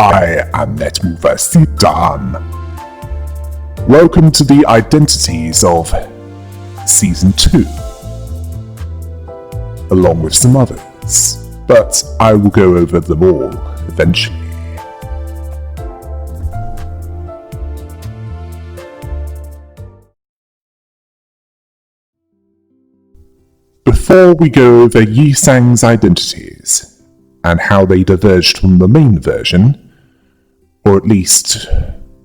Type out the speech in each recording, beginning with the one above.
I am NetMoverSitan. Welcome to the Identities of Season 2, along with some others, but I will go over them all eventually. Before we go over Yi-Sang's identities, and how they diverged from the main version, or at least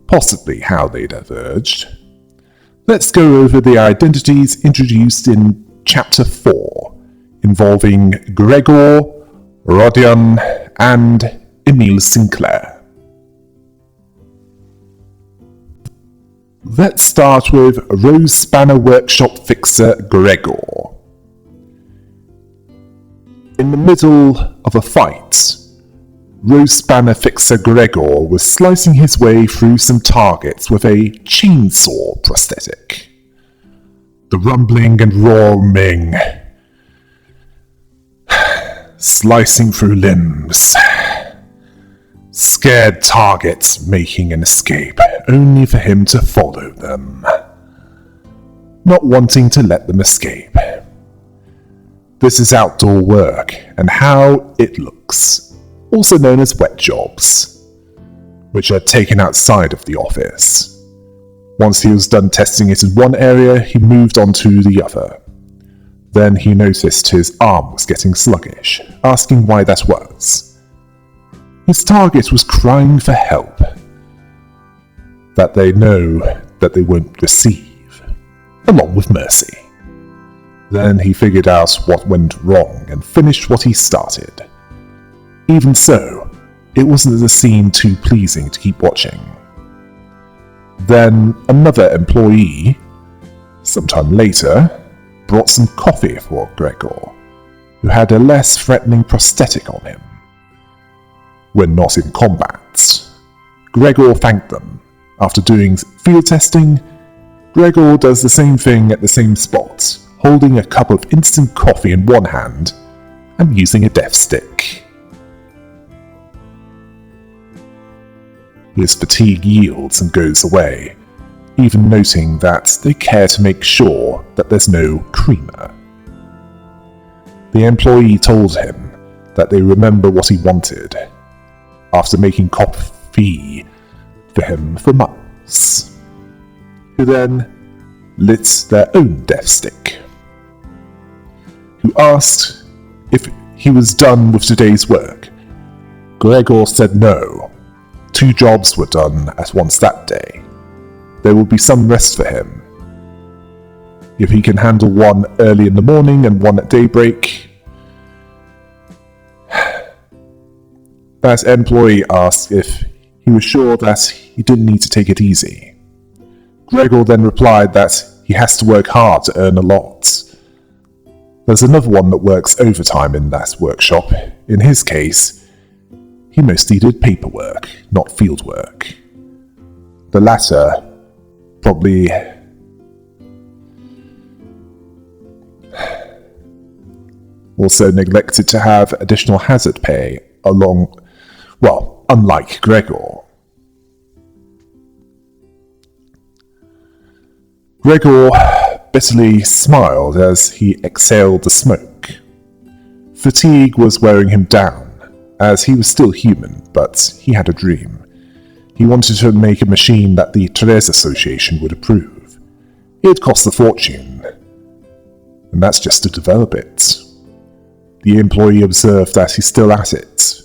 possibly how they diverged, let's go over the identities introduced in Chapter 4, involving Gregor, Rodion and Emil Sinclair. Let's start with Rose Spanner Workshop Fixer Gregor. In the middle of a fight, Rose Spanner Fixer Gregor was slicing his way through some targets with a chainsaw prosthetic. The rumbling and roaring, slicing through limbs, scared targets making an escape, only for him to follow them, not wanting to let them escape. This is outdoor work, and how it looks, also known as wet jobs, which are taken outside of the office. Once he was done testing it in one area, he moved on to the other. Then he noticed his arm was getting sluggish, asking why that was. His target was crying for help that they know that they won't receive, along with mercy. Then he figured out what went wrong and finished what he started. Even so, it wasn't a scene too pleasing to keep watching. Then another employee, sometime later, brought some coffee for Gregor, who had a less threatening prosthetic on him. When not in combat, Gregor thanked them. After doing field testing, Gregor does the same thing at the same spot, holding a cup of instant coffee in one hand and using a death stick. His fatigue yields and goes away, even noting that they care to make sure that there's no creamer. The employee told him that they remember what he wanted, after making coffee for him for months, who then lit their own death stick. Who asked if he was done with today's work. Gregor said no. 2 jobs were done at once that day. There will be some rest for him. If he can handle one early in the morning and one at daybreak. That employee asked if he was sure that he didn't need to take it easy. Gregor then replied that he has to work hard to earn a lot. There's another one that works overtime in that workshop. In his case, he mostly did paperwork, not field work. The latter probably also neglected to have additional hazard pay unlike Gregor. Gregor bitterly smiled as he exhaled the smoke. Fatigue was wearing him down, as he was still human, but he had a dream. He wanted to make a machine that the Tres Association would approve. It cost a fortune, and that's just to develop it. The employee observed that he's still at it.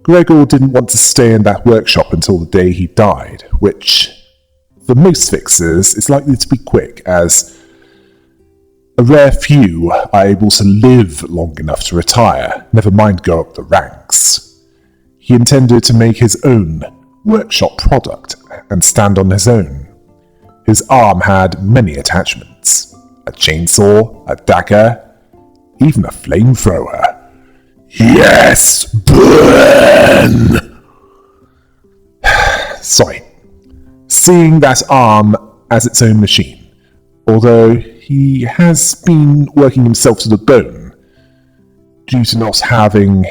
Gregor didn't want to stay in that workshop until the day he died, which, for most fixers, is likely to be quick, as a rare few are able to live long enough to retire, never mind go up the ranks. He intended to make his own workshop product and stand on his own. His arm had many attachments: a chainsaw, a dagger, even a flamethrower. Yes, burn! Sorry. Seeing that arm as its own machine, although he has been working himself to the bone due to not having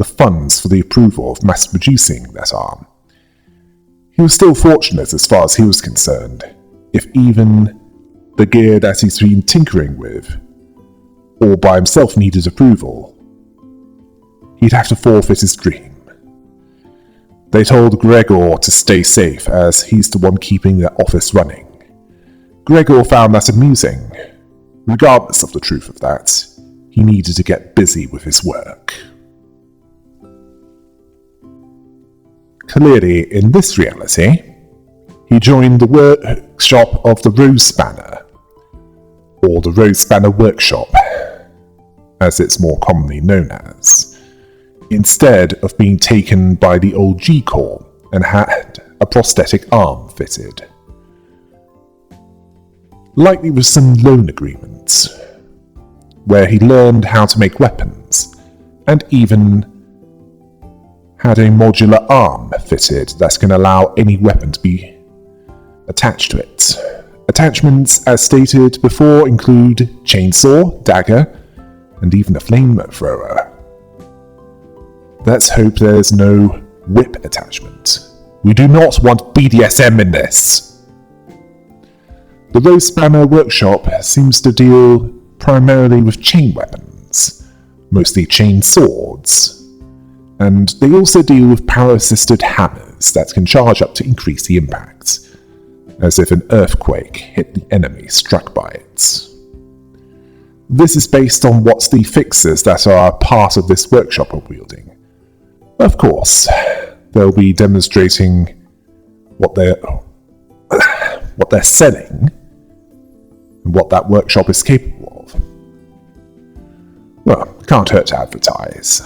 the funds for the approval of mass-producing that arm. He was still fortunate as far as he was concerned, if even the gear that he's been tinkering with, all by himself, needed approval. He'd have to forfeit his dream. They told Gregor to stay safe, as he's the one keeping their office running. Gregor found that amusing. Regardless of the truth of that, he needed to get busy with his work. Clearly, in this reality, he joined the workshop of the Rose Spanner, or the Rose Spanner Workshop, as it's more commonly known as, instead of being taken by the old e.g.o, and had a prosthetic arm fitted. Likely with some loan agreements, where he learned how to make weapons, and even had a modular arm fitted that can allow any weapon to be attached to it. Attachments, as stated before, include chainsaw, dagger, and even a flamethrower. Let's hope there's no whip attachment. We do not want BDSM in this. The Rose Spanner Workshop seems to deal primarily with chain weapons, mostly chain swords, and they also deal with power-assisted hammers that can charge up to increase the impact, as if an earthquake hit the enemy struck by it. This is based on what the fixers that are part of this workshop are wielding. Of course, they'll be demonstrating what they're selling and what that workshop is capable of. Well, can't hurt to advertise.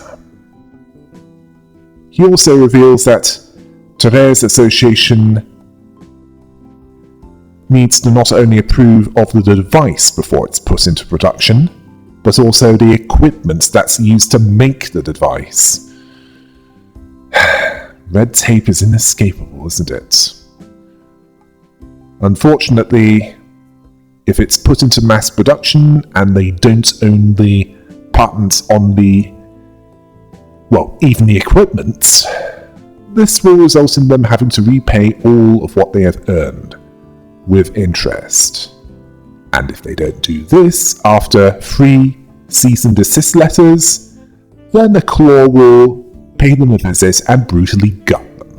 He also reveals that Therese Association needs to not only approve of the device before it's put into production, but also the equipment that's used to make the device. Red tape is inescapable, isn't it? Unfortunately, if it's put into mass production and they don't own the patents on even the equipment, this will result in them having to repay all of what they have earned, with interest. And if they don't do this after 3 cease and desist letters, then the Claw will pay them a visit and brutally gut them.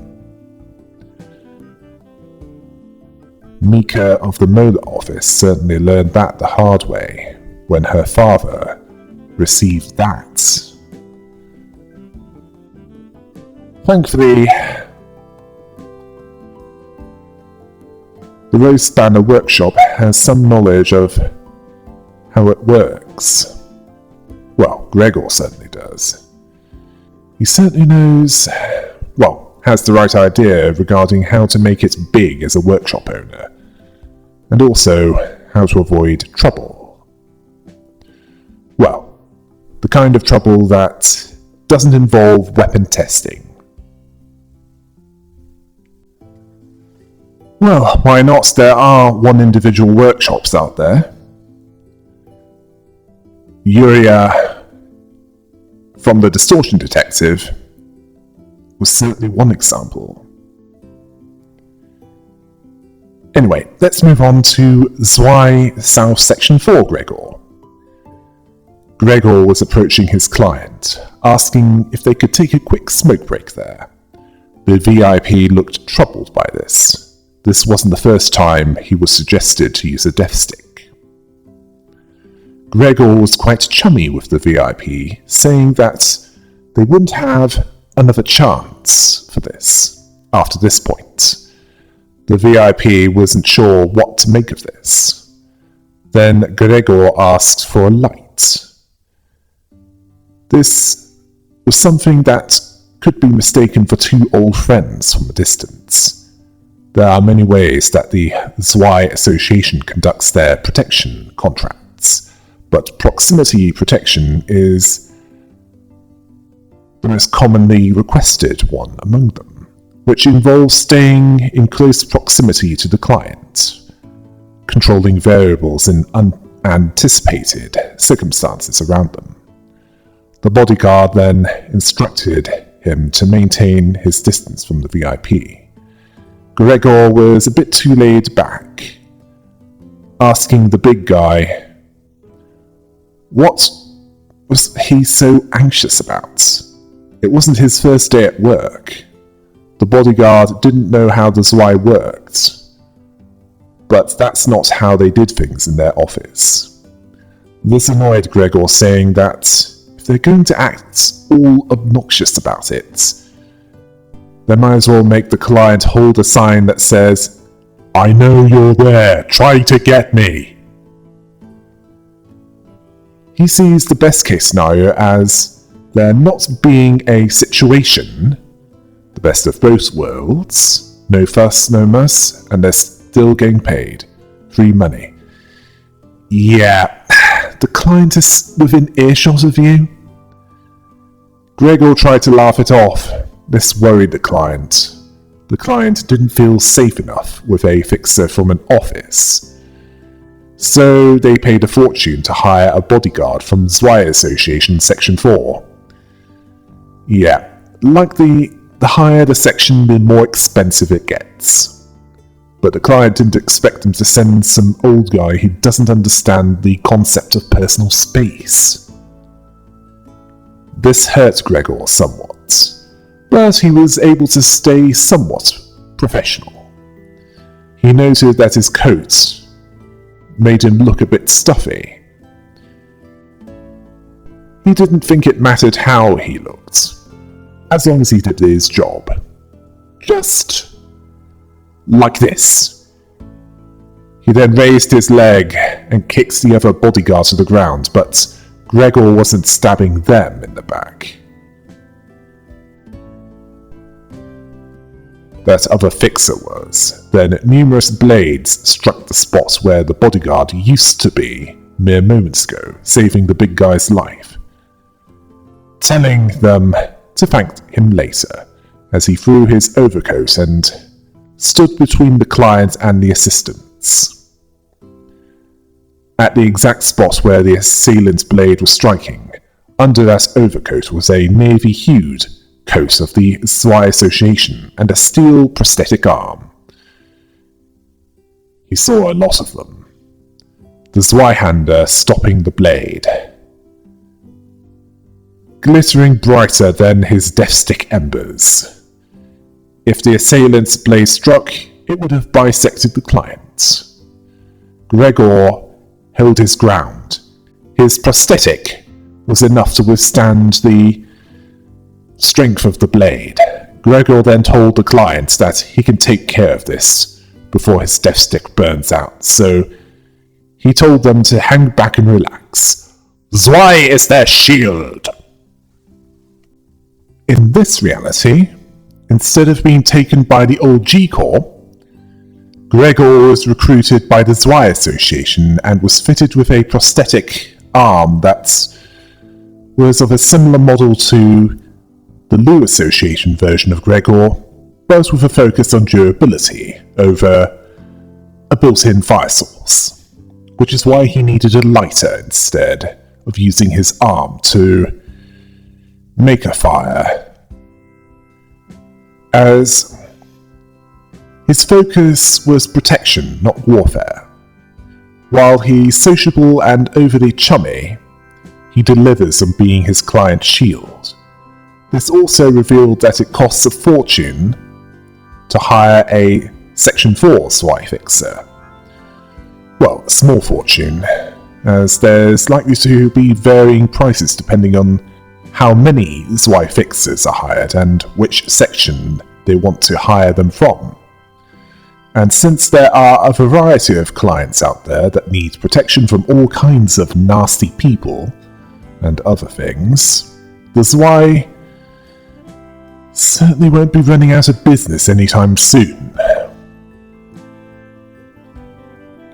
Mika of the Mola office certainly learned that the hard way when her father received that. Thankfully, the Rose Spanner Workshop has some knowledge of how it works. Well, Gregor certainly does. He certainly knows, has the right idea regarding how to make it big as a workshop owner, and also how to avoid trouble. Well, the kind of trouble that doesn't involve weapon testing. Well, why not? There are one individual workshops out there. Yuria from the Distortion Detective was certainly one example. Anyway, let's move on to Zwei South Section 4 Gregor. Gregor was approaching his client, asking if they could take a quick smoke break there. The VIP looked troubled by this. This wasn't the first time he was suggested to use a death stick. Gregor was quite chummy with the VIP, saying that they wouldn't have another chance for this after this point. The VIP wasn't sure what to make of this. Then Gregor asked for a light. This was something that could be mistaken for 2 old friends from a distance. There are many ways that the Zwei Association conducts their protection contracts, but proximity protection is the most commonly requested one among them, which involves staying in close proximity to the client, controlling variables in unanticipated circumstances around them. The bodyguard then instructed him to maintain his distance from the VIP. Gregor was a bit too laid back, asking the big guy, what was he so anxious about? It wasn't his first day at work. The bodyguard didn't know how the Zwei worked, but that's not how they did things in their office. This annoyed Gregor, saying that if they're going to act all obnoxious about it, they might as well make the client hold a sign that says, "I know you're there, try to get me." He sees the best case scenario as there not being a situation, the best of both worlds, no fuss, no muss, and they're still getting paid. Free money. Yeah, the client is within earshot of you. Gregor tried to laugh it off. This worried the client. The client didn't feel safe enough with a fixer from an office, so they paid a fortune to hire a bodyguard from Zwei Association Section 4. Yeah, like the higher the section, the more expensive it gets. But the client didn't expect him to send some old guy who doesn't understand the concept of personal space. This hurt Gregor somewhat, but he was able to stay somewhat professional. He noted that his coat made him look a bit stuffy. He didn't think it mattered how he looked, as long as he did his job. Just like this. He then raised his leg and kicked the other bodyguard to the ground, but Gregor wasn't stabbing them in the back. That other fixer was. Then numerous blades struck the spot where the bodyguard used to be mere moments ago, saving the big guy's life, telling them to thank him later, as he threw his overcoat and stood between the client and the assistants. At the exact spot where the assailant's blade was striking, under that overcoat was a navy-hued coat of the Zwei Association and a steel prosthetic arm. He saw a lot of them. The Zweihander stopping the blade, glittering brighter than his deathstick embers. If the assailant's blade struck, it would have bisected the client. Gregor held his ground. His prosthetic was enough to withstand the strength of the blade. Gregor then told the client that he can take care of this before his deathstick burns out, so he told them to hang back and relax. Zwei is their shield! In this reality, instead of being taken by the old e.g.o, Gregor was recruited by the Zwei Association and was fitted with a prosthetic arm that was of a similar model to the Lu Association version of Gregor, but with a focus on durability over a built-in fire source, which is why he needed a lighter instead of using his arm to make a fire, as his focus was protection, not warfare. While he's sociable and overly chummy, he delivers on being his client's shield. This also revealed that it costs a fortune to hire a Section 4 Zwei fixer. Well, a small fortune, as there's likely to be varying prices depending on how many Zwei fixers are hired and which section they want to hire them from. And since there are a variety of clients out there that need protection from all kinds of nasty people and other things, the Zwei certainly won't be running out of business anytime soon.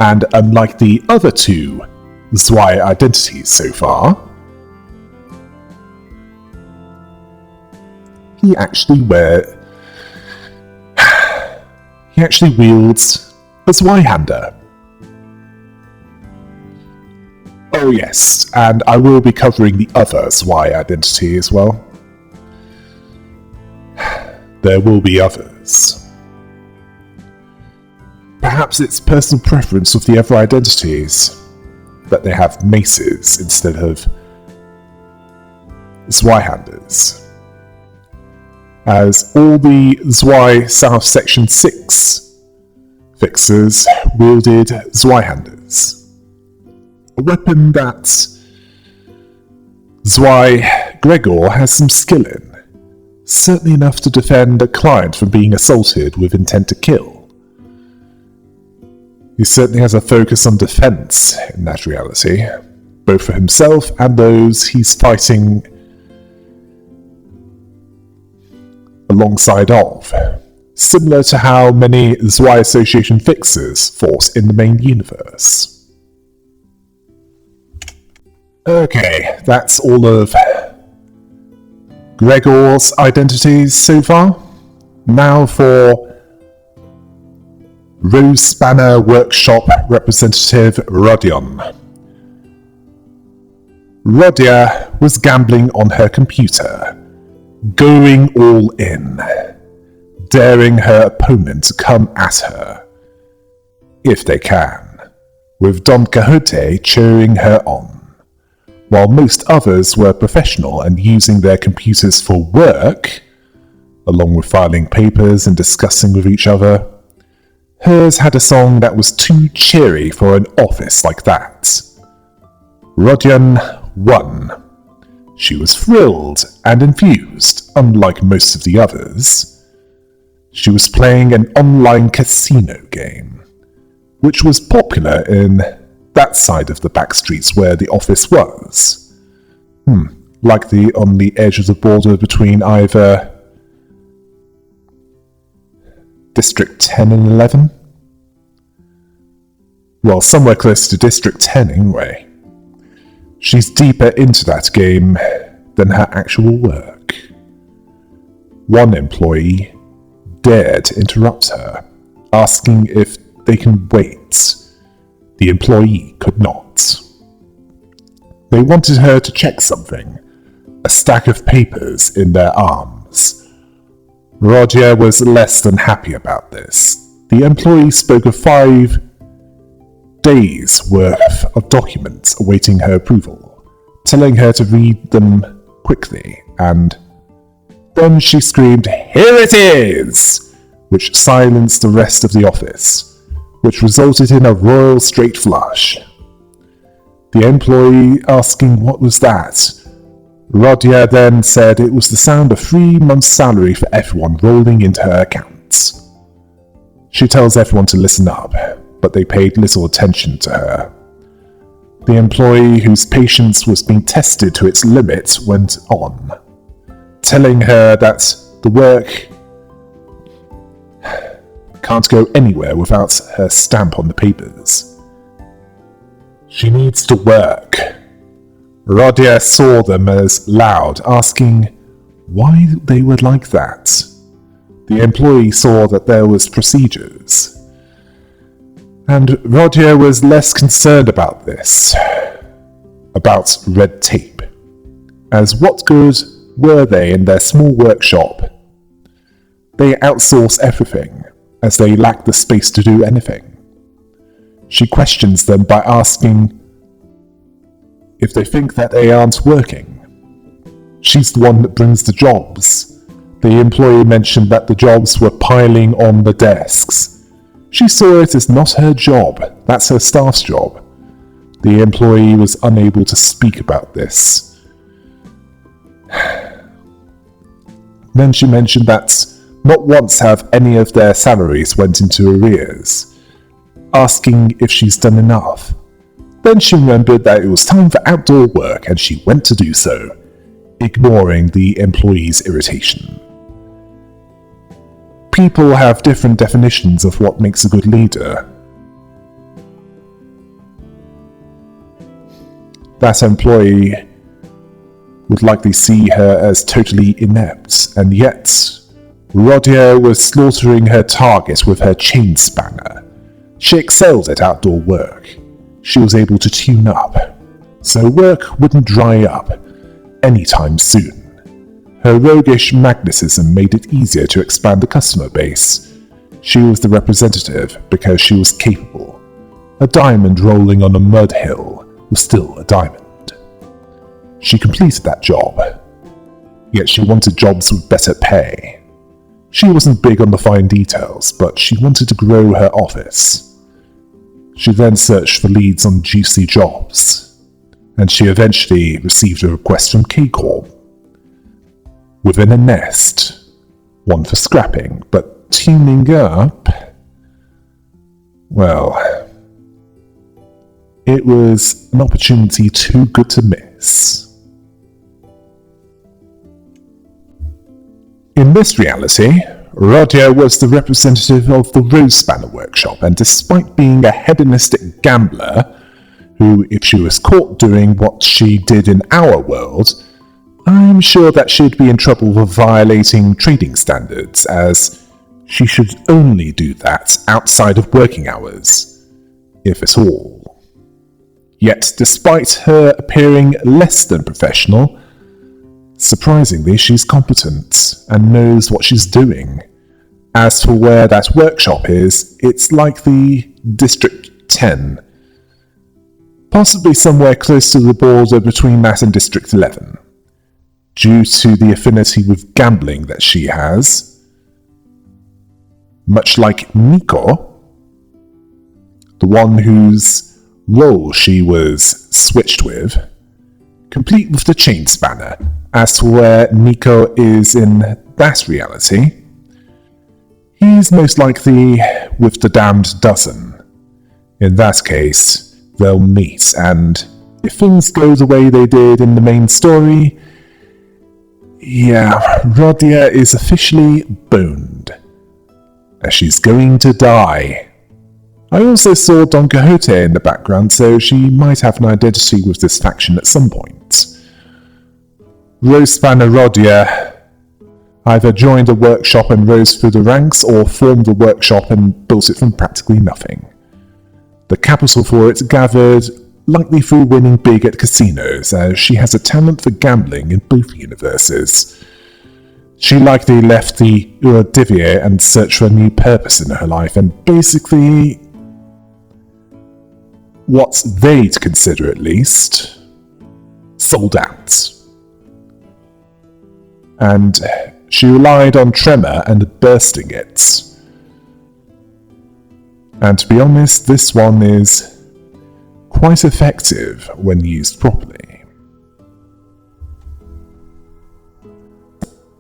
And unlike the other two Zwei identities so far, he actually wields a Zweihander. Oh yes, and I will be covering the other Zwei identity as well. There will be others. Perhaps it's personal preference of the other identities that they have maces instead of Zweihanders, as all the Zwei South Section 6 fixers wielded Zweihanders, a weapon that Zwei Gregor has some skill in, certainly enough to defend a client from being assaulted with intent to kill. He certainly has a focus on defense in that reality, both for himself and those he's fighting alongside of, similar to how many Zwei Association fixers fought in the main universe. Okay, that's all of Gregor's identities so far. Now for Rose Spanner Workshop representative Rodion. Rodia was gambling on her computer, going all in, daring her opponent to come at her, if they can, with Don Quixote cheering her on, while most others were professional and using their computers for work, along with filing papers and discussing with each other. Hers had a song that was too cheery for an office like that. Rodion won. She was thrilled and enthused, unlike most of the others. She was playing an online casino game, which was popular in that side of the back streets where the office was. Like on the edge of the border between either District 10 and 11? Well, somewhere close to District 10 anyway. She's deeper into that game than her actual work. One employee dared to interrupt her, asking if they can wait. The employee could not. They wanted her to check something, a stack of papers in their arms. Roger was less than happy about this. The employee spoke of 5 days' worth of documents awaiting her approval, telling her to read them quickly, and then she screamed, "Here it is!" which silenced the rest of the office, which resulted in a royal straight flush. The employee asking what was that, Rodia then said it was the sound of 3 months' salary for everyone rolling into her account. She tells everyone to listen up, but they paid little attention to her. The employee whose patience was being tested to its limit went on, telling her that the work can't go anywhere without her stamp on the papers. She needs to work. Rodia saw them as loud, asking why they were like that. The employee saw that there was procedures, and Rodia was less concerned about this, about red tape, as what good were they in their small workshop? They outsource everything, as they lack the space to do anything. She questions them by asking if they think that they aren't working. She's the one that brings the jobs. The employee mentioned that the jobs were piling on the desks. She saw it as not her job, that's her staff's job. The employee was unable to speak about this. Then she mentioned that not once have any of their salaries went into arrears, asking if she's done enough. Then she remembered that it was time for outdoor work and she went to do so, ignoring the employee's irritation. People have different definitions of what makes a good leader. That employee would likely see her as totally inept, and yet Rodia was slaughtering her target with her chain spanner. She excelled at outdoor work. She was able to tune up, so work wouldn't dry up anytime soon. Her roguish magnetism made it easier to expand the customer base. She was the representative because she was capable. A diamond rolling on a mud hill was still a diamond. She completed that job, yet she wanted jobs with better pay. She wasn't big on the fine details, but she wanted to grow her office. She then searched for leads on juicy jobs, and she eventually received a request from e.g.o. Within a nest, one for scrapping, but teaming up, well, it was an opportunity too good to miss. In this reality, Rodion was the representative of the Rose Spanner workshop, and despite being a hedonistic gambler, who, if she was caught doing what she did in our world, I'm sure that she'd be in trouble for violating trading standards, as she should only do that outside of working hours, if at all. Yet, despite her appearing less than professional, surprisingly she's competent and knows what she's doing. As for where that workshop is, it's like the District 10, possibly somewhere close to the border between that and District 11. Due to the affinity with gambling that she has, much like e.g.o, the one whose role she was switched with, complete with the chain spanner. As to where e.g.o is in that reality, he's most likely with the damned dozen. In that case, they'll meet, and if things go the way they did in the main story, yeah, Rodion is officially boned, as she's going to die. I also saw Don Quixote in the background, so she might have an identity with this faction at some point. Rose Spanner Rodion either joined a workshop and rose through the ranks, or formed a workshop and built it from practically nothing. The capital for it gathered likely through winning big at casinos, as she has a talent for gambling in both universes. She likely left the e.g.o and searched for a new purpose in her life, and basically, what they'd consider at least, sold out. And she relied on tremor and bursting it. And to be honest, this one is quite effective when used properly.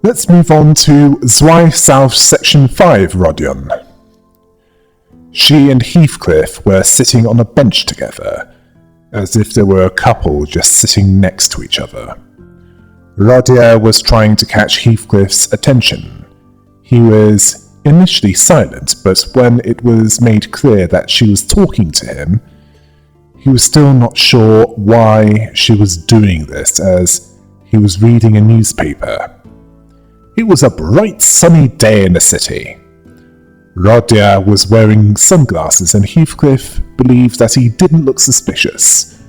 Let's move on to Zwei South Section 5 Rodion. She and Heathcliff were sitting on a bench together, as if they were a couple just sitting next to each other. Rodion was trying to catch Heathcliff's attention. He was initially silent, but when it was made clear that she was talking to him, he was still not sure why she was doing this, as he was reading a newspaper. It was a bright sunny day in the city. Rodion was wearing sunglasses, and Heathcliff believed that he didn't look suspicious.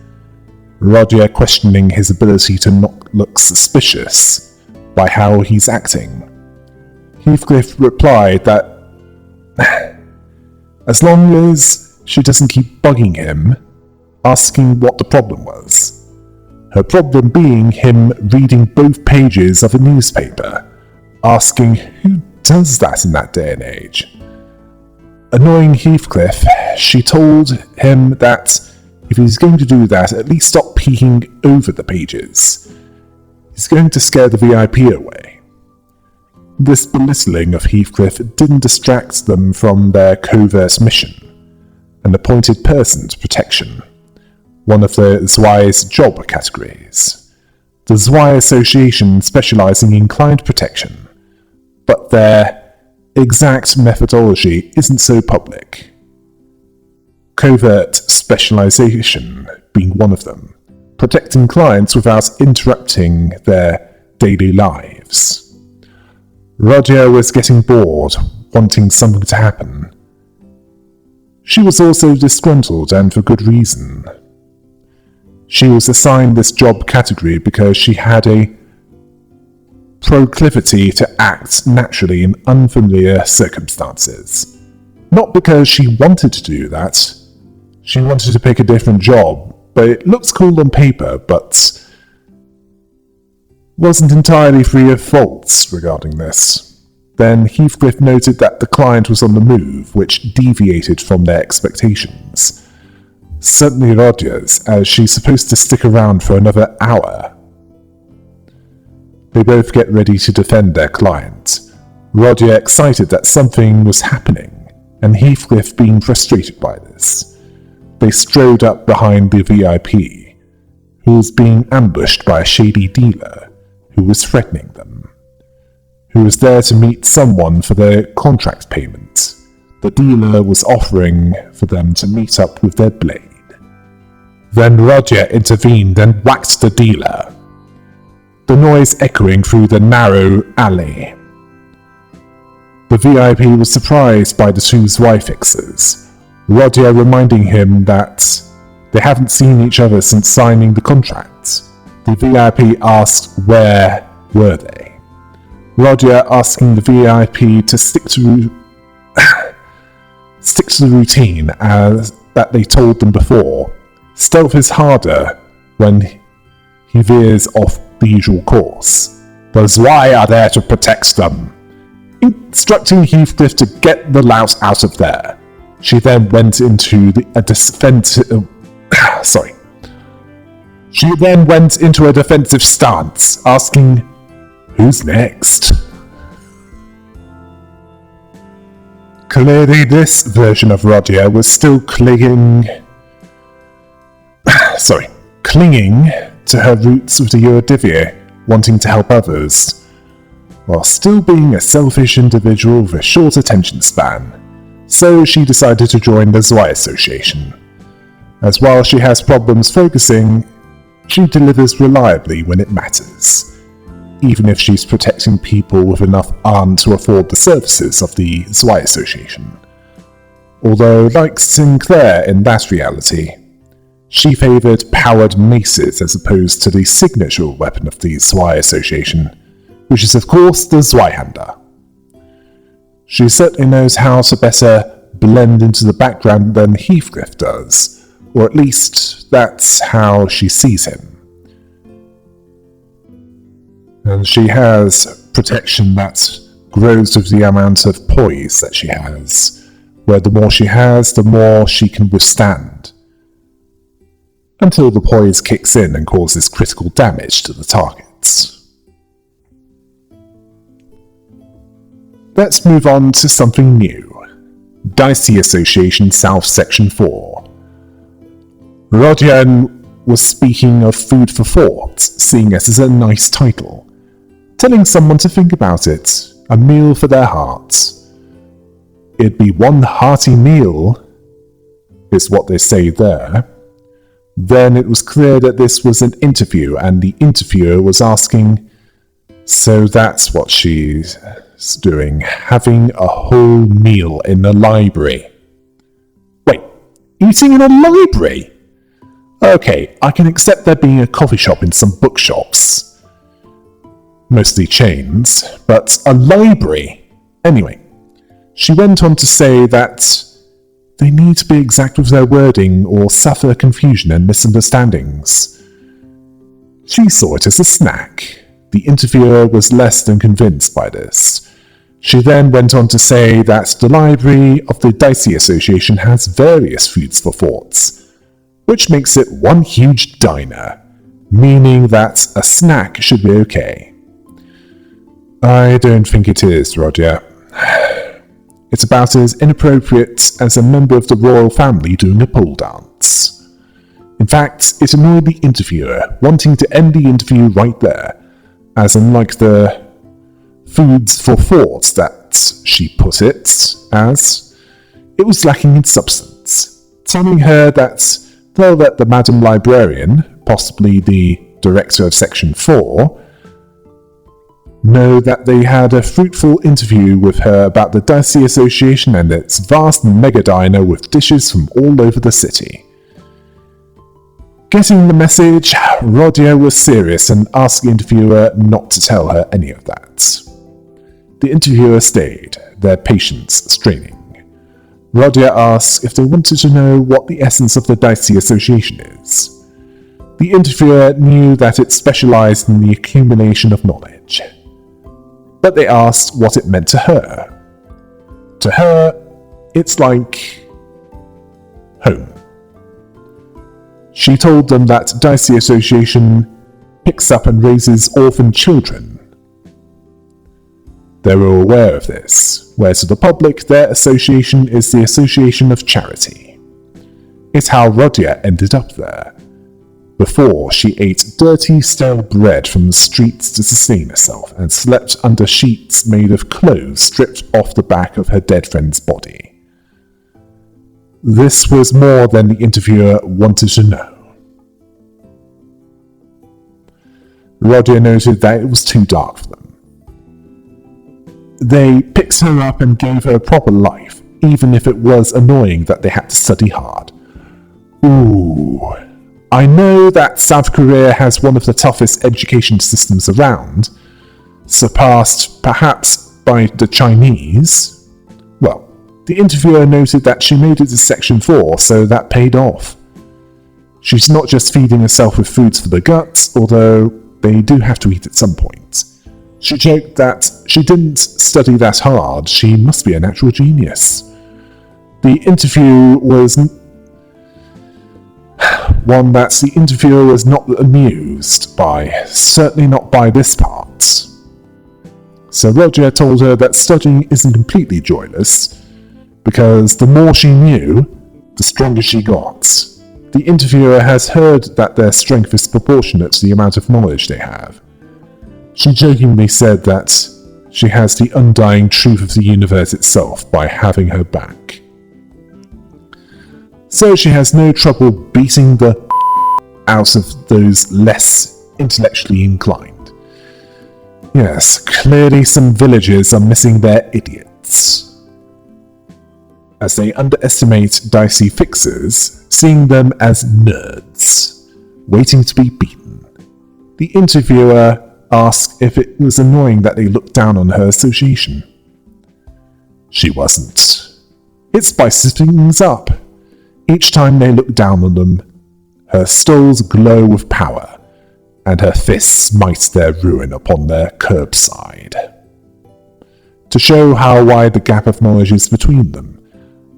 Rodion questioning his ability to not look suspicious by how he's acting. Heathcliff replied that as long as she doesn't keep bugging him, asking what the problem was. Her problem being him reading both pages of a newspaper, asking who does that in that day and age. Annoying Heathcliff, she told him that if he's going to do that, at least stop peeking over the pages. He's going to scare the VIP away. This belittling of Heathcliff didn't distract them from their covert mission, an appointed person's protection, one of the Zwei's job categories. The Zwei Association specializing in client protection, but their exact methodology isn't so public. Covert specialization being one of them, protecting clients without interrupting their daily lives. Rodion was getting bored, wanting something to happen. She was also disgruntled, and for good reason. She was assigned this job category because she had a proclivity to act naturally in unfamiliar circumstances. Not because she wanted to do that. She wanted to pick a different job, but it looks cool on paper, but wasn't entirely free of faults regarding this. Then Heathcliff noted that the client was on the move, which deviated from their expectations. Certainly Rodia's, as she's supposed to stick around for another hour. They both get ready to defend their client, Rodia excited that something was happening, and Heathcliff being frustrated by this. They strode up behind the VIP, who was being ambushed by a shady dealer who was threatening them, who was there to meet someone for their contract payment. The dealer was offering for them to meet up with their blade. Then Rodia intervened and whacked the dealer, the noise echoing through the narrow alley. The VIP was surprised by the two Zwifixers, Rodia reminding him that they haven't seen each other since signing the contract. The VIP asked where were they. Rodia asking the VIP to stick to the routine as that they told them before. Stealth is harder when he veers off the usual course. The Zwei are there to protect them, instructing Heathcliff to get the lout out of there. She then went into a defensive stance, asking, "Who's next?" Clearly this version of Rodia was still clinging to her roots with the Eurodivia, wanting to help others, while still being a selfish individual with a short attention span. So she decided to join the Zwei Association, as while she has problems focusing, she delivers reliably when it matters, even if she's protecting people with enough arm to afford the services of the Zwei Association. Although, like Sinclair in that reality, she favoured powered maces as opposed to the signature weapon of the Zwei Association, which is of course the Zweihander. She certainly knows how to better blend into the background than Heathcliff does, or at least that's how she sees him. And she has protection that grows with the amount of poise that she has, where the more she has, the more she can withstand, until the poise kicks in and causes critical damage to the targets. Let's move on to something new. Dicey Association South Section 4. Rodion was speaking of food for thought, seeing it as a nice title, telling someone to think about it, a meal for their hearts. It'd be one hearty meal, is what they say there. Then it was clear that this was an interview, and the interviewer was asking, so that's what she's doing, having a whole meal in a library. Wait, eating in a library? Okay, I can accept there being a coffee shop in some bookshops, mostly chains, but a library? Anyway, she went on to say that they need to be exact with their wording or suffer confusion and misunderstandings. She saw it as a snack. The interviewer was less than convinced by this. She then went on to say that the library of the Dicey Association has various foods for thoughts, which makes it one huge diner, meaning that a snack should be okay. I don't think it is, Rodia. It's about as inappropriate as a member of the royal family doing a pole dance. In fact, it annoyed the interviewer, wanting to end the interview right there, as unlike the foods for thought that she put it as, it was lacking in substance, telling her that they'll let the Madam Librarian, possibly the director of Section 4, know that they had a fruitful interview with her about the Dicey Association and its vast mega diner with dishes from all over the city. Getting the message, Rodion was serious and asked the interviewer not to tell her any of that. The interviewer stayed, their patience straining. Rodion asked if they wanted to know what the essence of the Dicey Association is. The interviewer knew that it specialized in the accumulation of knowledge. But they asked what it meant to her. To her, it's like home. She told them that Dicey Association picks up and raises orphan children. They were aware of this, where to the public their association is the Association of Charity. It's how Rodion ended up there. Before, she ate dirty, stale bread from the streets to sustain herself and slept under sheets made of clothes stripped off the back of her dead friend's body. This was more than the interviewer wanted to know. Rodion noted that it was too dark for them. They picked her up and gave her a proper life, even if it was annoying that they had to study hard. Ooh, I know that South Korea has one of the toughest education systems around, surpassed perhaps by the Chinese. Well, the interviewer noted that she made it to Section 4, so that paid off. She's not just feeding herself with foods for the gut, although they do have to eat at some point. She joked that she didn't study that hard, she must be a natural genius. The interview was one that the interviewer was not amused by, certainly not by this part. So Rodion told her that studying isn't completely joyless, because the more she knew, the stronger she got. The interviewer has heard that their strength is proportionate to the amount of knowledge they have. She jokingly said that she has the undying truth of the universe itself by having her back. So she has no trouble beating the out of those less intellectually inclined. Yes, clearly some villagers are missing their idiots. As they underestimate Dicey fixers, seeing them as nerds, waiting to be beaten. The interviewer asked if it was annoying that they looked down on her association. She wasn't. It spices things up. Each time they look down on them, her stoles glow with power, and her fists smite their ruin upon their curbside. To show how wide the gap of knowledge is between them,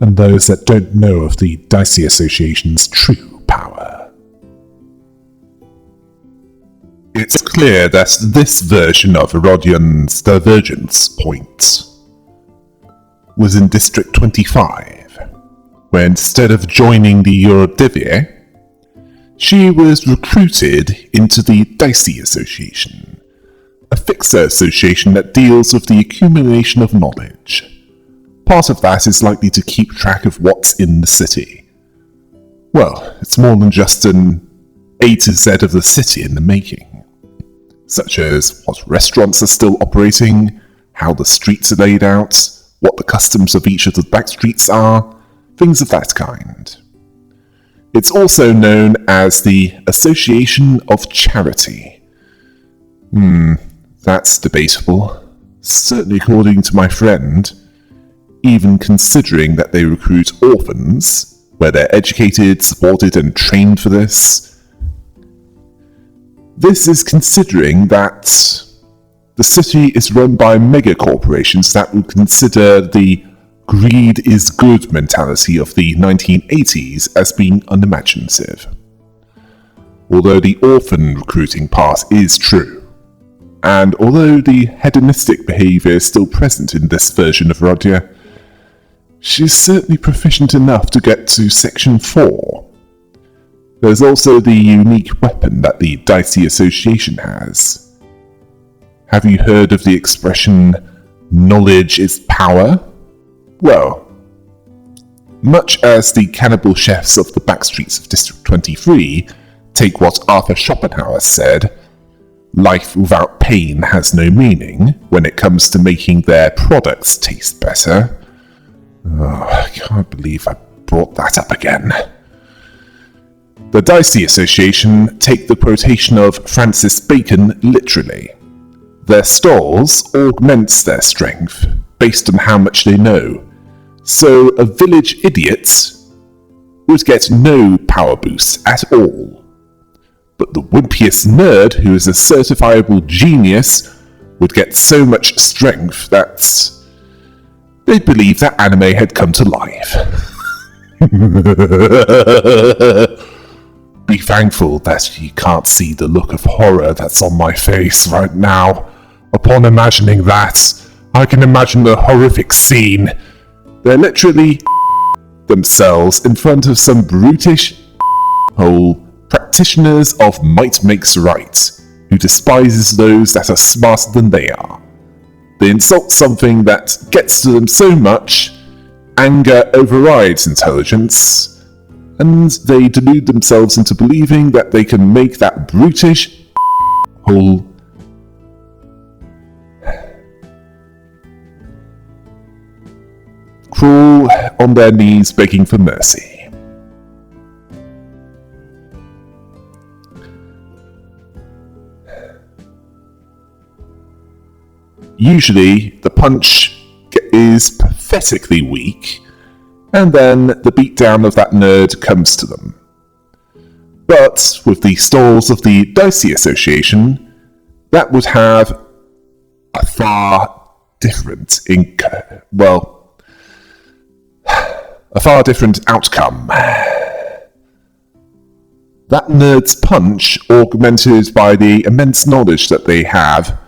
and those that don't know of the Dicey Association's true power. It's clear that this version of Rodion's divergence point was in District 25, where instead of joining the Eurodivie, she was recruited into the Dicey Association, a fixer association that deals with the accumulation of knowledge. Part of that is likely to keep track of what's in the city. Well, it's more than just an A to Z of the city in the making, such as what restaurants are still operating, how the streets are laid out, what the customs of each of the back streets are, things of that kind. It's also known as the Association of Charity. That's debatable. Certainly according to my friend, even considering that they recruit orphans, where they're educated, supported, and trained for this. This is considering that the city is run by mega corporations that would consider the greed is good mentality of the 1980s as being unimaginative. Although the orphan recruiting part is true, and although the hedonistic behaviour is still present in this version of Rodion, she's certainly proficient enough to get to Section 4. There's also the unique weapon that the Dicey Association has. Have you heard of the expression, knowledge is power? Well, much as the cannibal chefs of the backstreets of District 23 take what Arthur Schopenhauer said, life without pain has no meaning when it comes to making their products taste better. Oh, I can't believe I brought that up again. The Dicey Association take the quotation of Francis Bacon literally. Their stalls augments their strength based on how much they know, so a village idiot would get no power boost at all. But the wimpiest nerd who is a certifiable genius would get so much strength that they'd believe that anime had come to life. Be thankful that you can't see the look of horror that's on my face right now. Upon imagining that, I can imagine the horrific scene. They're literally themselves in front of some brutish hole practitioners of might makes right, who despises those that are smarter than they are. They insult something that gets to them so much, anger overrides intelligence, and they delude themselves into believing that they can make that brutish hole crawl on their knees begging for mercy. Usually, the punch is pathetically weak, and then the beatdown of that nerd comes to them. But with the stalls of the Dicey Association, that would have a far different outcome. That nerd's punch, augmented by the immense knowledge that they have,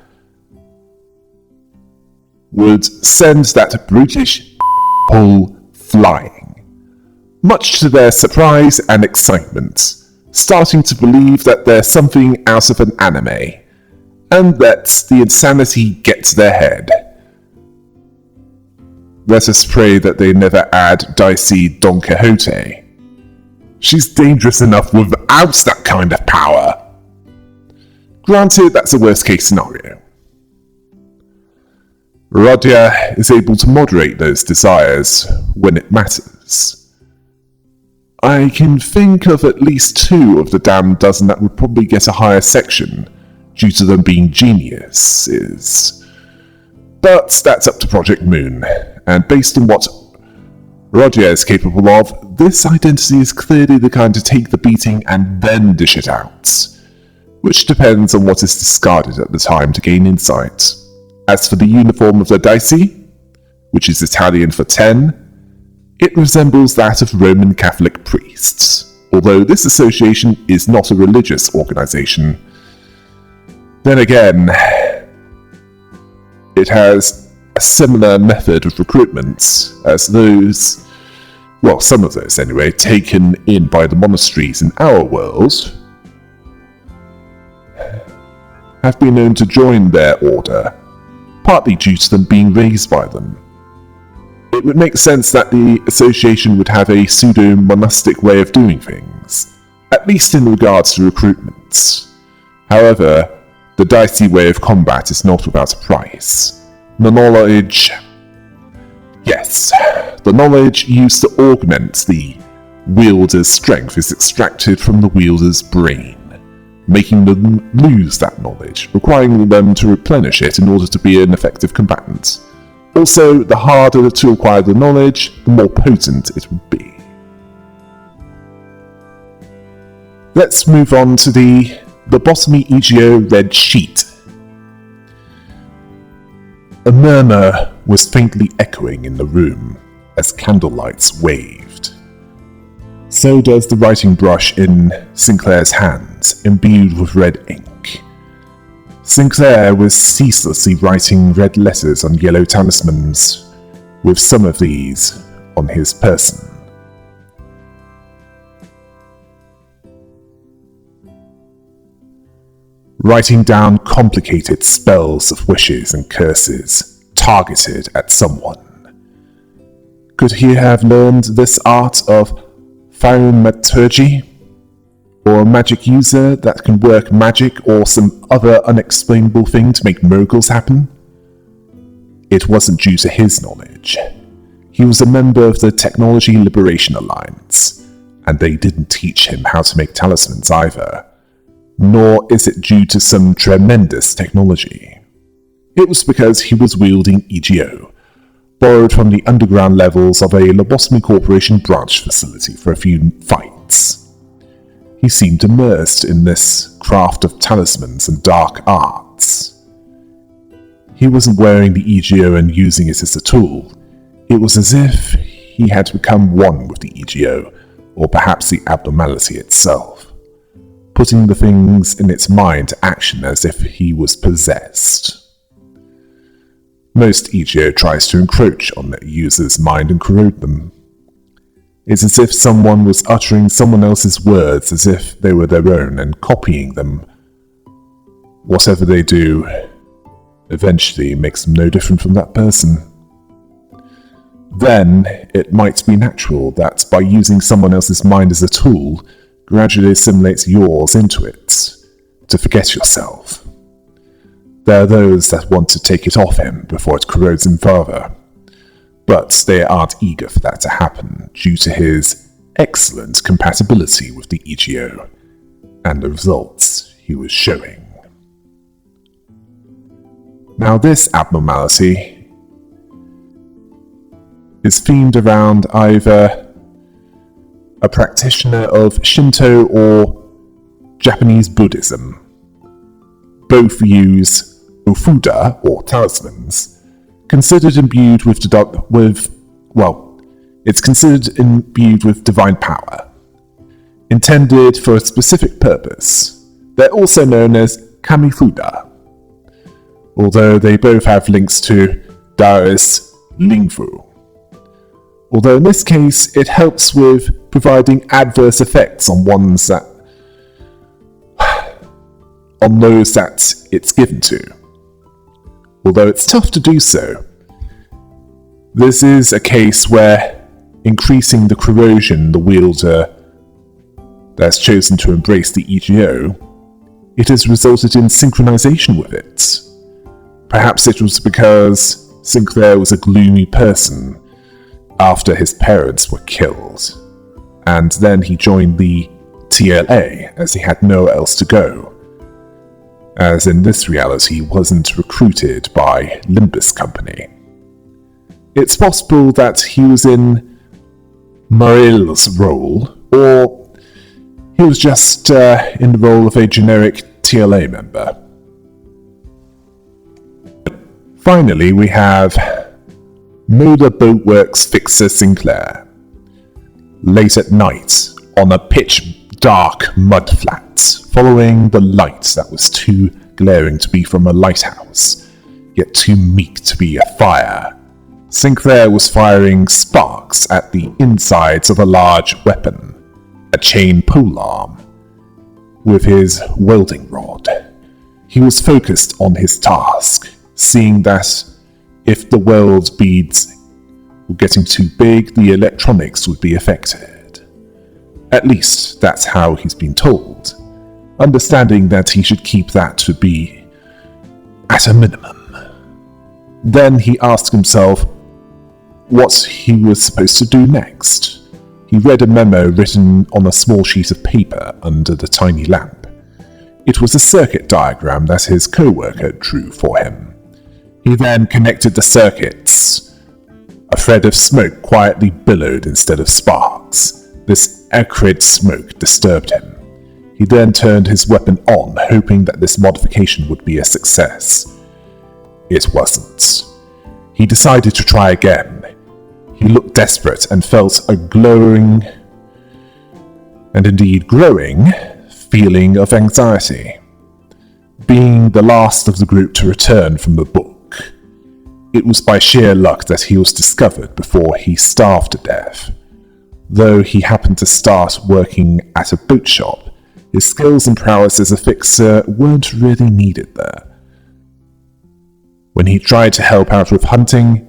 would send that brutish hole flying, much to their surprise and excitement, starting to believe that they're something out of an anime, and that the insanity gets their head. Let us pray that they never add Dicey Don Quixote. She's dangerous enough without that kind of power. Granted, that's a worst case scenario. Rodion is able to moderate those desires when it matters. I can think of at least 2 of the damn dozen that would probably get a higher section due to them being geniuses. But that's up to Project Moon, and based on what Rodion is capable of, this identity is clearly the kind to take the beating and then dish it out, which depends on what is discarded at the time to gain insight. As for the uniform of the Dicey, which is Italian for 10, it resembles that of Roman Catholic priests, although this association is not a religious organization. Then again, it has a similar method of recruitment as those, well, some of those anyway, taken in by the monasteries in our world, have been known to join their order, partly due to them being raised by them. It would make sense that the association would have a pseudo-monastic way of doing things, at least in regards to recruitment. However, the Dicey way of combat is not without a price. The knowledge used to augment the wielder's strength is extracted from the wielder's brain, making them lose that knowledge, requiring them to replenish it in order to be an effective combatant. Also, the harder to acquire the knowledge, the more potent it would be. Let's move on to the lobotomy e.g.o. red sheet. A murmur was faintly echoing in the room as candlelights waved. So does the writing brush in Sinclair's hands, imbued with red ink. Sinclair was ceaselessly writing red letters on yellow talismans, with some of these on his person. Writing down complicated spells of wishes and curses targeted at someone. Could he have learned this art of thaumaturgy? Or a magic user that can work magic or some other unexplainable thing to make miracles happen? It wasn't due to his knowledge. He was a member of the Technology Liberation Alliance, and they didn't teach him how to make talismans either. Nor is it due to some tremendous technology. It was because he was wielding e.g.o, borrowed from the underground levels of a Lobotomy Corporation branch facility for a few fights. He seemed immersed in this craft of talismans and dark arts. He wasn't wearing the e.g.o and using it as a tool. It was as if he had become one with the e.g.o, or perhaps the abnormality itself, putting the things in its mind to action as if he was possessed. Most e.g.o tries to encroach on the user's mind and corrode them. It's as if someone was uttering someone else's words as if they were their own and copying them. Whatever they do eventually makes them no different from that person. Then, it might be natural that by using someone else's mind as a tool, gradually assimilates yours into it, to forget yourself. There are those that want to take it off him before it corrodes him further, but they aren't eager for that to happen due to his excellent compatibility with the e.g.o and the results he was showing. Now this abnormality is themed around either a practitioner of Shinto or Japanese Buddhism. Both use ofuda, or talismans, considered imbued with it's considered imbued with divine power, intended for a specific purpose. They're also known as kamifuda, although they both have links to Taoist Lingfu. Although in this case, it helps with providing adverse effects on those that it's given to. Although it's tough to do so, this is a case where increasing the corrosion the wielder has chosen to embrace the e.g.o, it has resulted in synchronization with it. Perhaps it was because Sinclair was a gloomy person after his parents were killed, and then he joined the TLA as he had nowhere else to go, as in this reality he wasn't recruited by Limbus Company. It's possible that he was in Morel's role, or he was just in the role of a generic TLA member. Finally, we have Motor Boatworks fixer Sinclair. Late at night, on a pitch-dark mud flat, following the light that was too glaring to be from a lighthouse, yet too meek to be a fire, Sinclair was firing sparks at the insides of a large weapon, a chain polearm, with his welding rod. He was focused on his task, seeing that if the weld beads were getting too big, the electronics would be affected. At least, that's how he's been told, understanding that he should keep that to be at a minimum. Then he asked himself what he was supposed to do next. He read a memo written on a small sheet of paper under the tiny lamp. It was a circuit diagram that his co-worker drew for him. He then connected the circuits. A thread of smoke quietly billowed instead of sparks. This acrid smoke disturbed him. He then turned his weapon on, hoping that this modification would be a success. It wasn't. He decided to try again. He looked desperate and felt a glowing, and indeed growing, feeling of anxiety. Being the last of the group to return from the book, it was by sheer luck that he was discovered before he starved to death. Though he happened to start working at a boat shop, his skills and prowess as a fixer weren't really needed there. When he tried to help out with hunting,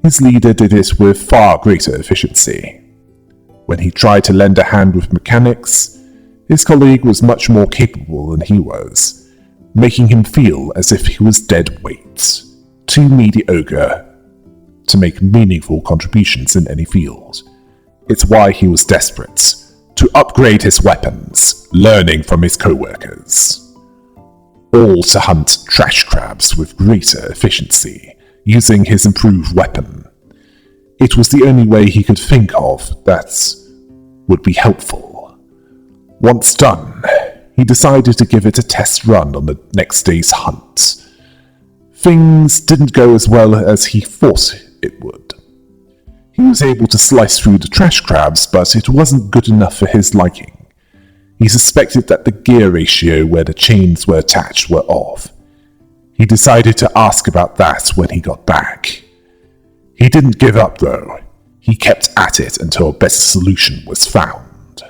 his leader did it with far greater efficiency. When he tried to lend a hand with mechanics, his colleague was much more capable than he was, making him feel as if he was dead weight, too mediocre to make meaningful contributions in any field. It's why he was desperate, to upgrade his weapons, learning from his co-workers. All to hunt trash crabs with greater efficiency, using his improved weapon. It was the only way he could think of that would be helpful. Once done, he decided to give it a test run on the next day's hunt. Things didn't go as well as he thought it would. He was able to slice through the trash crabs, but it wasn't good enough for his liking. He suspected that the gear ratio where the chains were attached were off. He decided to ask about that when he got back. He didn't give up though. He kept at it until a better solution was found.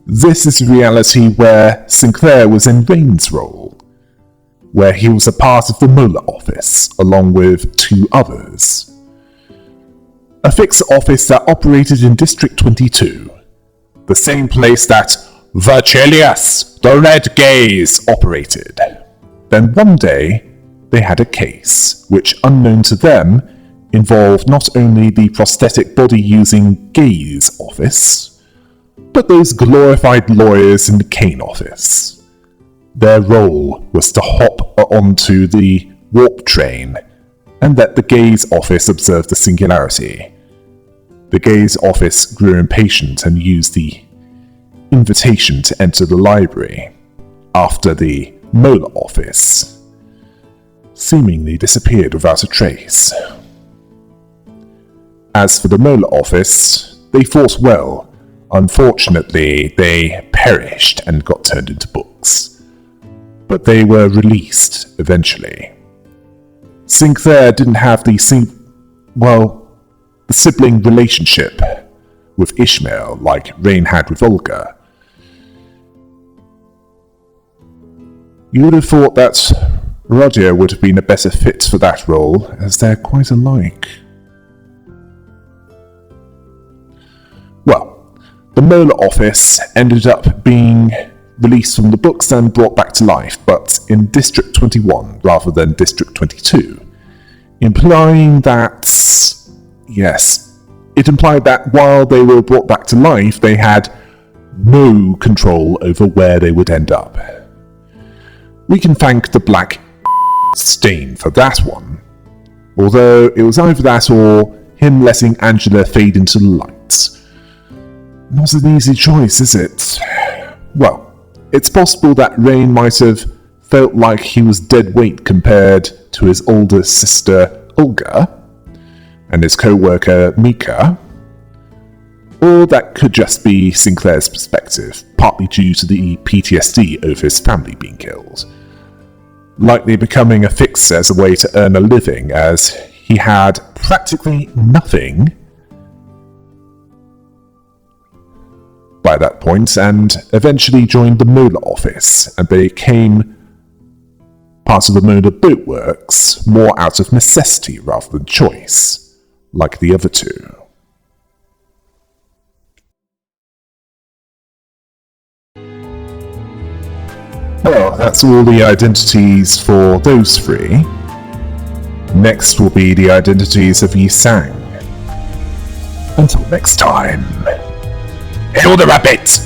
This is a reality where Sinclair was in Rain's role, where he was a part of the Mola office, along with 2 others. A fixed office that operated in District 22, the same place that Virgilius, the Red Gaze, operated. Then one day, they had a case, which, unknown to them, involved not only the prosthetic body-using Gaze office, but those glorified lawyers in the Kane office. Their role was to hop onto the warp train and let the Gaze office observe the singularity. The Gaze office grew impatient and used the invitation to enter the library after the Mola office seemingly disappeared without a trace. As for the Mola office, they fought well. Unfortunately, they perished and got turned into books. But they were released eventually. Sinclair didn't have the sibling relationship with Ishmael like Rain had with Olga. You would have thought that Rodion would have been a better fit for that role, as they're quite alike. Well, the Mola office ended up being released from the books and brought back to life, but in District 21 rather than District 22, implying that, yes, it implied that while they were brought back to life, they had no control over where they would end up. We can thank the Black Stain for that one, although it was either that or him letting Angela fade into the light. Not an easy choice, is it? Well, it's possible that Rain might have felt like he was dead weight compared to his older sister Olga and his co-worker Mika, or that could just be Sinclair's perspective, partly due to the PTSD over his family being killed, likely becoming a fixer as a way to earn a living, as he had practically nothing by that point, and eventually joined the Mola office and became part of the Mola Boatworks more out of necessity rather than choice, like the other 2. Well, that's all the identities for those 3. Next will be the identities of Yi Sang. Until next time. Hail the rabbit!